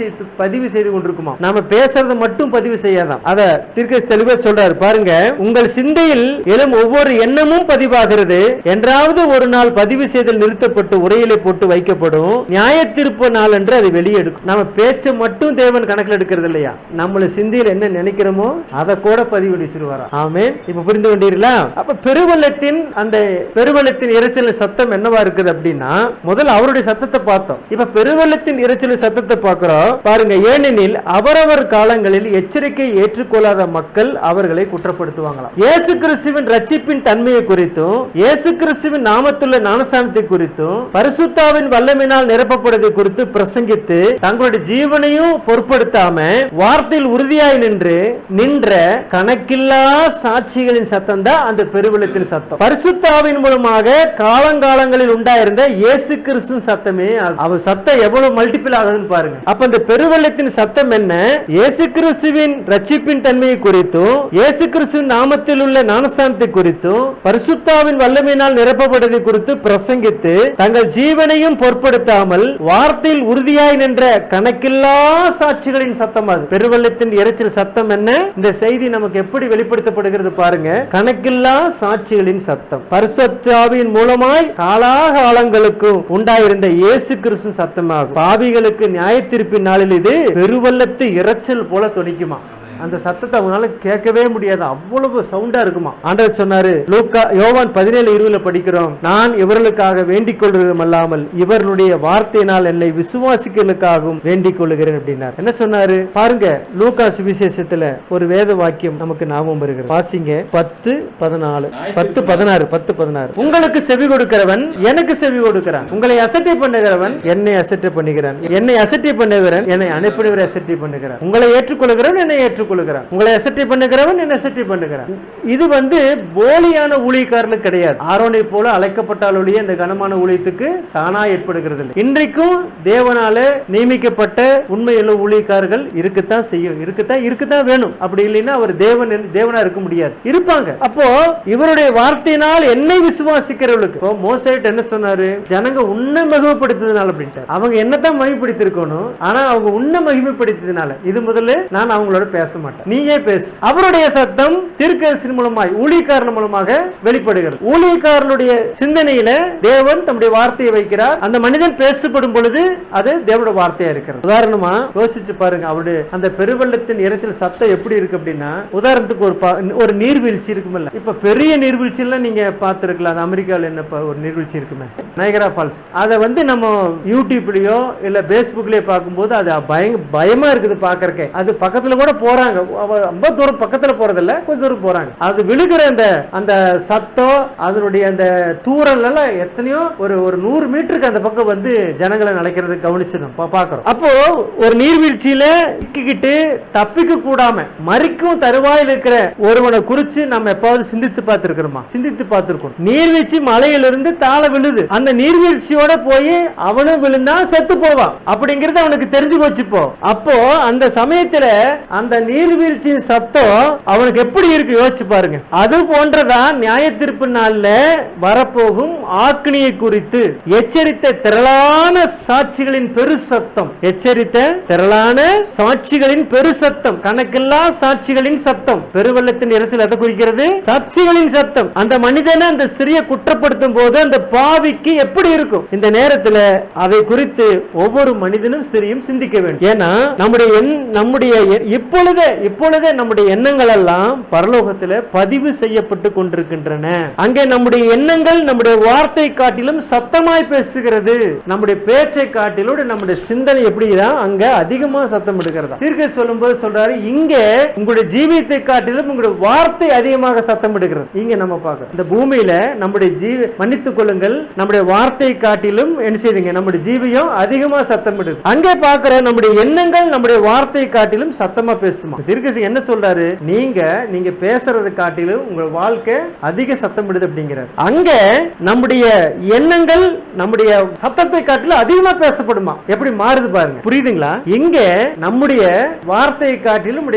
A: செய்து கொண்டிருக்குமா. நாம பேசுறத மட்டும் பதிவு செய்யாதான். அத தீர்க்கதரிசி தெளிவா சொல்றாரு பாருங்க. உங்கள் சிந்தையில் எழும் ஒவ்வொரு எண்ணமும் பதிவாகிறது. என்றாவது ஒரு நாள் பதிவு செய்தல் நிறுத்தப்பட்டு உரையிலே போட்டு வைக்கப்படும். நியாய தீர்ப்பு நாள் என்று அதை வெளியெடுக்கும். நம்ம பேச்சை மட்டும் தேவன் கணக்கில் எடுக்கிறது இல்லையா, நம்மள சிந்தையில் என்ன நினைக்கிறோமோ அதை கூட பதிவு வச்சிருவாரா. ஆமென். இப்ப புரிந்து கொண்டீர்களா? அப்ப பெருவெள்ளத்தின் இரைச்சல் சத்தம் என்னவா இருக்குது அப்படின்னா, முதல்ல அவருடைய சத்தத்தை பார்த்தோம். இப்ப பெருவெள்ளத்தின் இரைச்சல் சத்தத்தை பார்க்கிறோம் பாருங்க. ஏனெனில் அவரவர் காலங்களில் எச்சரிக்கை ஏற்றுக்கொள்ளாத மக்கள் அவர்களை குற்றப்படுத்துவாங்களாம். இயேசு கிறிஸ்துவின் ரட்சிப்பின் தன்மையை குறித்தும் இயேசு கிறிஸ்துவின் நாமத்துள்ள ஞானஸ்நானத்தை குறித்தும் பரிசுத்தாவின் வல்லமையினால் நிரப்பப்படுவதை குறித்து பிரசங்கித்து தங்களுடைய ஜீவனையும் பொருட்படுத்தாம வார்த்தையில் உறுதியாய் நின்ற கணக்கில்லா சாட்சிகளின் சத்தம் தான் அந்த பெருவெள்ளத்தின் சத்தம். பரிசுத்தாவின் மூலமாக காலங்காலங்களில் உண்டாயிருந்த இயேசு கிறிஸ்துவின் சத்தமே. அவர் சத்தம் எவ்வளவு மல்டிபிள் ஆகுதுன்னு பாருங்க. அப்ப அந்த பெருவெள்ளத்தின் சத்தம் என்ன? இயேசு கிறிஸ்துவின் ரட்சிப்பின் தன்மையை குறித்தும் இயேசு கிறிஸ்துவின் நாமத்தில் உள்ள ஞானஸ்நானத்தை குறித்தும் பரிசுத்தாவின் வல்லமையினால் நிரப்பப்படுவதை குறித்து பிரசங்கித்து தங்கள் ஜீவனையும் பொருட்படுத்தாமல் வார்த்தையில் உறுதியாய் நின்ற கணக்கில்லா சாட்சிகளின் சத்தம். அது பெருவெள்ளத்தின் இரைச்சல் சத்தம் என்ன? இந்த செய்தி நமக்கு எப்படி வெளிப்படுத்தப்படுகிறது பாருங்க. கணக்கில்லா சாட்சிகளின் சத்தம். பரிசுத்தாவின் மூலமாய் காலாகாலங்களுக்கு உண்டாயிருந்த இயேசு கிறிஸ்து சத்தமாகும். பாவிகளுக்கு நியாய தீர்ப்பின் நாளில் இது பெருவெள்ளத்து இரைச்சல் போல தொனிக்குமா. அந்த சத்தத்தை அவங்களால கேட்கவே முடியாது, அவ்வளவு சவுண்டா இருக்குமா. ஆண்டவர் சொன்னாரு, யோவான் 17:20 படிக்கிறோம், நான் இவர்களுக்காக வேண்டிக் கொள்வதும் அல்லாமல் இவர்களுடைய வார்த்தையினால் என்னை விசுவாசிகளுக்காகவும் வேண்டிக் கொள்ளுகிறேன் அப்படின்னார். என்ன சொன்னாரு பாருங்க. லூக்கா சுவிசேஷத்துல ஒரு வேத வாக்கியம் நமக்கு ஞாபகம் வருகிறது. வாசிங்க 10:16. உங்களுக்கு செவி கொடுக்கிறவன் எனக்கு செவி கொடுக்கிறான், உங்களை அசட்டை பண்ணுகிறவன் என்னை அசட்டை பண்ணுகிறான், என்னை அசட்டை பண்ணுகிறவன் என்னை அனுப்பினவரை அசட்டை பண்ணுகிறான், உங்களை ஏற்றுக்கொள்கிறவன் என்னை ஏற்றுக்கொள்கிறான், உங்களை அசட்டை பண்ணுகிறவன் என்னை அசட்டை பண்ணுகிறான். இது போலியான ஊழியக்காரர்கள் கிடையாது. ஆரோனை போல அழைக்கப்பட்டாலுடைய இந்த கனமான ஊழியத்துக்கு தானா ஏற்படுகிறது இல்லை. இன்றைக்கும் தேவனால நியமிக்கப்பட்ட உண்மையுள்ள ஊழியக்காரர்கள் இருக்கத்தான் செய்யும், இருக்கத்தான் வேணும். அப்படி இல்லைன்னா அவர் தேவனா இருக்க முடியாது. இருப்பாங்க. அப்போ இவருடைய வார்த்தையினால் என்னை விசுவாசிக்கிறவர்களுக்கு மோசேட் என்ன சொன்னாரு? ஜனங்க உன்னை மகிமைப்படுத்தினால அப்படின்ட்டு. அவங்க என்னத்தான் மகிமைப்படுத்திருக்கணும், ஆனா அவங்க உன்னை மகிமைப்படுத்தினால இது முதல்ல நான் அவங்களோட பேச மாட்டேன், நீயே பேசு. அவருடைய சத்தம் தீர்க்கதரிசி மூலமாய் ஊழியக்காரன் மூலமாக வெளிப்படுகிறது. ஊழியக்காரனுடைய சிந்தனையில தேவன் தம்முடைய வார்த்தையை வைக்கிறார். அந்த மனிதன் பேசப்படும் பொழுது அது தேவனுடைய வார்த்தையா இருக்கிறது. உதாரணமா யோசிச்சு பாருங்க, அவருடைய அந்த பெருவெள்ளத்தின் இரைச்சல் சத்தம் எப்படி இருக்கு அப்படின்னா, உதாரணத்துக்கு ஒரு நீர்வீழ்ச்சி இருக்குமில்ல. இப்ப பெரிய நீர்வீழ்ச்சி எல்லாம் நீங்க பார்த்திருக்கலாம். அமெரிக்காவில் என்ன ஒரு நீர்வீழ்ச்சி இருக்குமே, நயகரா ஃபால்ஸ். அதை நம்ம யூடியூப்லயோ இல்ல பேஸ்புக்லயோ பார்க்கும்போது அது பயமா இருக்குது பாக்குறதுக்கு. அது பக்கத்துல கூட போறாங்க, ரொம்ப தூரம் பக்கத்துல போறதில்ல, கொஞ்சம் தூரம் போறாங்க. அது விழுகிற அந்த சத்தம், அதனுடைய அந்த தூரல் எல்லாம் எத்தனையோ ஒரு 100 மீட்டருக்கு அந்த பக்கம் ஜனங்களை நினைக்கிறது கவனிச்சு நம்ம பாக்குறோம். அப்போ ஒரு நீர்வீழ்ச்சியில சிக்கிக்கிட்டு தப்பிக்க கூடாம மறிக்கும் தருவாயில் இருக்கிற ஒருவனை குறிச்சு நம்ம எப்பாவது சிந்தித்து பார்த்திருக்கோம். நீர்வீழ்ச்சி மலையிலிருந்து தாழ விழுது, அந்த நீர்வீழ்ச்சியோட போய் அவனும் விழுந்தா செத்து போவான் அப்படிங்கிறது அவனுக்கு தெரிஞ்சு போச்சுப்போ. அப்போ அந்த சமயத்துல அந்த நீர்வீழ்ச்சியின் சத்தம் அவனுக்கு எப்படி இருக்கு யோசிச்சு பாருங்க. அது போன்றதான் நியாய தீர்ப்பு நாள்ல வரப்போகும் ஆக்கினியை குறித்து எச்சரித்த திரளான சாட்சிகளின் பெரு சத்தம். பெரு சத்தம், கணக்கில்லா சாட்சிகளின் சத்தம். பெருவெள்ளத்தின் இரைச்சல் எதை குறிக்கிறது? சாட்சிகளின் சத்தம். அந்த மனிதனை அந்த ஸ்திரியை குற்றப்படுத்தும் போது அந்த பாவிக்கு எப்படி இருக்கும்? இந்த நேரத்தில் அதை குறித்து ஒவ்வொரு மனிதனும் ஸ்திரியும் சிந்திக்க வேண்டும். ஏன்னா நம்முடைய இப்பொழுதே நம்முடைய எண்ணங்கள் எல்லாம் பரலோகத்தில் பதிவு செய்யப்பட்டு கொண்டிருக்கின்றன. அங்கே நம்முடைய எண்ணங்கள் நம்முடைய வார்த்தை காட்டிலும் சத்தமாய் பேசுகிறது. நம்முடைய பேச்சை காட்டிலும் நம்முடைய சிந்தனை எப்படிதான் அங்க அதிகமா சத்தம் எடுக்கிறதா. தீர்க்கதரிசி சொல்லும்போது சொல்றாரு, இங்க உங்களுடைய ஜீவியத்தை காட்டிலும் உங்களுடைய வார்த்தை அதிகமாக சத்தம் எடுக்கிறது. இங்க நம்ம பார்க்க இந்த பூமியில நம்முடைய மன்னித்துக் கொள்ளுங்கள், நம்முடைய வார்த்தை காட்டிலும் என்ன செய்யுங்க, நம்முடைய ஜீவியம் அதிகமா சத்தம் எடுக்குது. அங்கே பார்க்கிற நம்முடைய எண்ணங்கள் நம்முடைய வார்த்தை காட்டிலும் சத்தமா பேசும். இருக்குமா. தீர்க்கதரிசி என்ன சொல்றாரு, நீங்க பேசுறதை காட்டிலும் உங்க வாழ்க்கை அதிக சத்தமிடுது அப்படிங்கிறார். அங்க நம்முடைய எண்ணங்கள் நம்முடைய சத்தத்தை காட்டிலும் அதிகமா பேசப்படுமா. எப்படி மாறுது பாருங்க, புரியுதுங்களா? இங்க நம்முடைய வார்த்தையை காட்டிலும்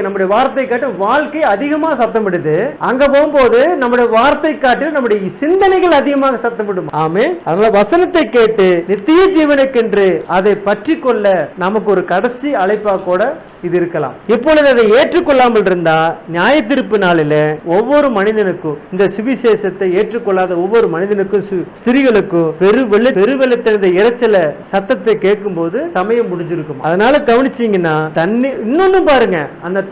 A: நம்முடைய வார்த்தை காட்டிலும் வாழ்க்கை அதிகமா சத்தமிடுது. அங்க போகும்போது நம்முடைய வார்த்தை காட்டிலும் நம்முடைய சிந்தனைகள் அதிகமாக சத்தமிடும். ஆமென். அதனால வசனத்தை கேட்டு நித்திய ஜீவனுக்கென்று அதை பற்றி கொள்ள நமக்கு ஒரு கடைசி அழைப்பா கூட இது இருக்கலாம். இப்பொழுது அதை ஏற்றுக்கொள்ளாமல் இருந்தா நியாயத்தீர்ப்பு நாளில ஒவ்வொரு மனிதனுக்கும், இந்த சுவிசேஷத்தை ஏற்றுக்கொள்ளாத ஒவ்வொரு மனிதனுக்கும், ஸ்திரீகளுக்கும் பெருவெள்ளத்திலிருந்த இறைச்சல சத்தத்தை கேட்கும் போது சமயம் முடிஞ்சிருக்கும். அதனால கவனிச்சீங்கன்னா இன்னொன்னு பாருங்க, அந்த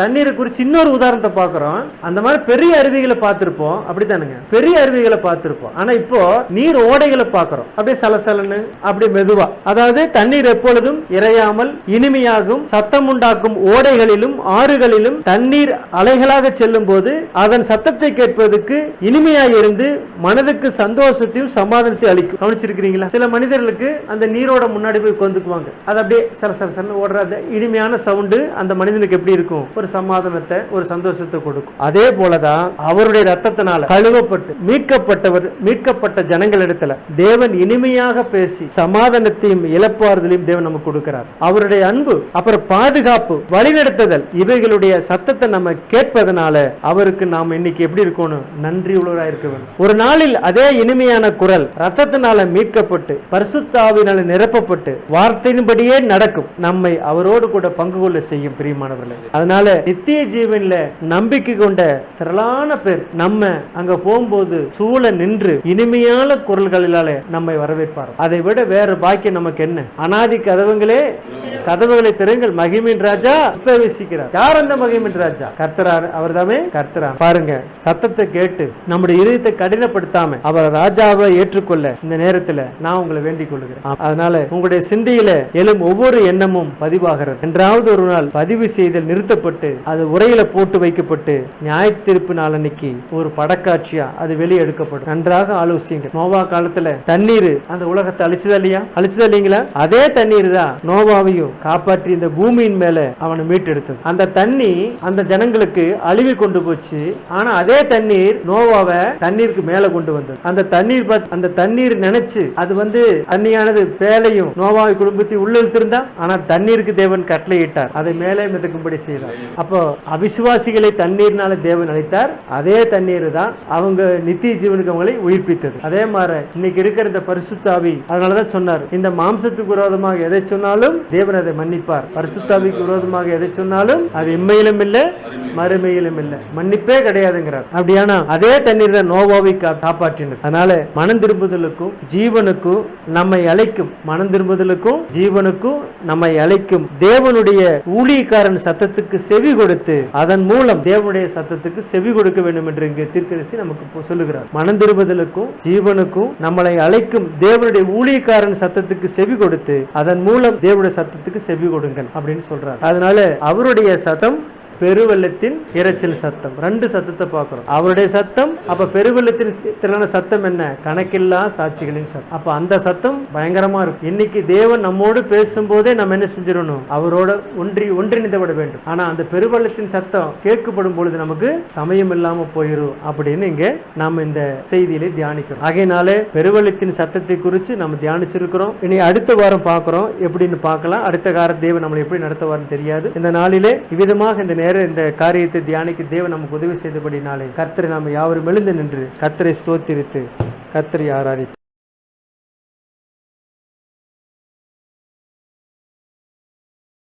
A: தண்ணீரை குறித்து இன்னொரு உதாரணத்தை பார்க்கிறோம். அந்த மாதிரி பெரிய அருவிகளை பார்த்திருப்போம், அப்படித்தானுங்க, பெரிய அருவிகளை பார்த்திருப்போம். ஆனா இப்போ நீர் ஓடைகளை பார்க்கிறோம், அப்படியே சலசலன்னு அப்படியே மெதுவா. அதாவது தண்ணீர் எப்பொழுதும் இறையாமல் இனிமையாகும் சத்தம் உண்டாக்கும் ஓடைகளிலும் ஆறுகளிலும் தண்ணீர் அலைகளாக செல்லும் போது அதன் சத்தத்தை கேட்பதற்கு இனிமையாக இருந்து மனதுக்கு சந்தோஷத்தையும் சமாதானத்தையும் அளிக்கும். கவனிச்சிருக்கிறீங்களா? சில மனிதர்களுக்கு அந்த நீரோட முன்னாடி போய் கொந்துக்குவாங்க, அது அப்படியே சரசரசன்னு ஓடுற இனிமையான சவுண்டு அந்த மனிதனுக்கு எப்படி இருக்கும், ஒரு சமாதானத்தை ஒரு சந்தோஷத்தை கொடுக்கும். அதே போலதான் அவருடைய ரத்தத்தினால கழுவப்பட்டு மீட்கப்பட்ட ஜனங்களிடத்துல தேவன் இனிமையாக பேசி சமாதானத்தையும் இழப்பாறுதலையும் தேவன் நமக்கு கொடுக்கிறார். அவருடைய அன்பு, அப்புறம் பாதுகாப்பு, வழிநடத்துதல், இவைகளுடைய சத்தத்தை நம்ம கேட்பதனால அவருக்கு நாம் இன்னைக்கு எப்படி இருக்கணும், நன்றி உள்ளவராக இருக்க வேண்டும். ஒரு நாளில் அதே இனிமையான குரல் ரத்தத்தினால மீட்கப்பட்டு பரிசுத்த ஆவியினால நிரப்பப்பட்டு வார்த்தையின்படியே நடக்கும், நம்மை அவரோடு கூட பங்கு கொள்ள செய்யும். பிரியமானவர்களே, அதனால நித்திய ஜீவன்ல நம்பிக்கை கொண்ட திரளான பேர் நம்ம அங்க போகும்போது சூழ நின்று இனிமையான குரல்களினால நம்மை வரவேற்பார். அதை விட வேற பாக்கியம் நமக்கு என்ன? அனாதி கதவுகளை திறங்கள், மகிமின் ராஜா பிரவேசிக்கிறார். யார் அந்த மகிமின் ராஜா? கர்த்தரான அவர்தாமே கர்த்தரான. பாருங்க, சத்தத்தை கேட்டு நம்முடைய இதயத்தை கடினப்படுத்தாம அவர் ராஜாவை ஏற்றுக்கொள்ள இந்த நேரத்தில் நான் உங்களை வேண்டிக் கொள்கிறேன். அதனால உங்களுடைய சிந்தையில எழும் ஒவ்வொரு எண்ணமும் பதிவாகிறது. என்றாவது ஒரு நாள் பதிவு செய்தல் நிறுத்தப்பட்டு அது உரையில போட்டு வைக்கப்பட்டு நியாயத்தீர்ப்பு நாளன்னைக்கு ஒரு படக்காட்சியா அது வெளியே எடுக்கப்படும். நன்றாக ஆலோசிங்க. நோவா காலத்துல தண்ணீர் அந்த உலகத்தை அழிச்சதா இல்லைங்களா? அதே தண்ணீர் தான் நோவாவையும் காப்பாற்றி இந்த பூமியின் மேல அவனை மீட்டெடுத்தது. அந்த தண்ணி அந்த ஜனங்களுக்கு அழிவு கொண்டு போச்சு. ஆனா அதே தண்ணீர் நோவாவை தண்ணீருக்கு மேல கொண்டு வந்தது. அந்த தண்ணீர் நினைச்சு அது தண்ணியானது பேலையும் நோவாவை குடும்பத்தை உள்ள இழுத்திருந்தா, ஆனா தண்ணீருக்கு தேவன் கட்டளையிட்டார், அதை மேலே மிதக்கும்படி செய்தார். அப்போ அவிசுவாசிகளை தண்ணீர்னால தேவன் அழைத்தார். அதே தண்ணீர் தான் அவங்க நித்திய ஜீவனுக்கு அவங்களை உயிர்ப்பித்தது. அதே மாதிரி இன்னைக்கு இருக்கிற இந்த பரிசுத்த ஆவி, அதனாலதான் சொன்னார், இந்த மாம்சத்துக்கு விரோதமாக எதை சொன்னாலும் தேவன் அதை மன்னிப்பார், பரிசுத்தாவிக்கு விரோதமாக எதை சொன்னாலும் அது இம்மையிலும் இல்லை மறுமையிலும் இல்லை, மன்னிப்பே கிடையாதுங்கிறார். அப்படியானா அதே தண்ணீர் தான் நோவாவை காப்பாற்றினார். அதனால மனம் திரும்புதலுக்கும் ஜீவனுக்கும் நம்மை அழைக்கும், மனம் திரும்புதலுக்கும் ஜீவனுக்கும் நம்மை அழைக்கும் தேவனுடைய ஊழியக்காரன் சத்தத்துக்கு செவி கொடுத்து அதன் மூலம் தேவனுடைய சத்தத்துக்கு செவி கொடுக்க வேண்டும் என்று இங்கே தீர்க்கதரிசி நமக்கு சொல்லுகிறார். மனம் திரும்புதலுக்கும் ஜீவனுக்கும் நம்மளை அழைக்கும் தேவனுடைய ஊழியக்காரன் சத்தத்துக்கு செவி கொடுத்து அதன் மூலம் தேவனுடைய சத்தத்துக்கு செவி கொடுங்கள் அப்படின்னு சொல்றார். அதனால அவருடைய சத்தம் பெருவெள்ளத்தின் இரைச்சல் சத்தம், ரெண்டு சத்தத்தை பார்க்கிறோம். அவருடைய சத்தம், அப்ப பெருவெள்ளத்தின் திரளான சத்தம் என்ன? கணக்கில்லா சாட்சிகளின் சத்தம். அப்ப அந்த சத்தம் பயங்கரமா இருக்கும். இன்னைக்கு தேவன் நம்மோடு பேசும்போதே நம்ம என்ன செஞ்சிடணும், அவரோட ஒன்றிணைந்து விட வேண்டும். ஆனா அந்த பெருவெள்ளத்தின் சத்தம் கேட்கப்படும் பொழுது நமக்கு சமயம் இல்லாம போயிடும் அப்படின்னு இங்க நாம இந்த செய்தியிலே தியானிக்கிறோம். ஆகையினாலே பெருவெள்ளத்தின் சத்தத்தை குறித்து நம்ம தியானிச்சிருக்கிறோம். இனி அடுத்த வாரம் பார்க்கிறோம், எப்படின்னு பார்க்கலாம். அடுத்த கார தேவன் நம்மளை எப்படி நடத்துவார்னு தெரியாது. இந்த நாளிலே இவ்விதமாக இந்த காரியத்தை தியானிக்க தேவன் நமக்கு உதவி செய்தபடினாலே கர்த்தரை நாம் யாவரும் எழுந்து நின்று கர்த்தரை ஸ்தோத்திரித்து கர்த்தரை ஆராதிப்போம்.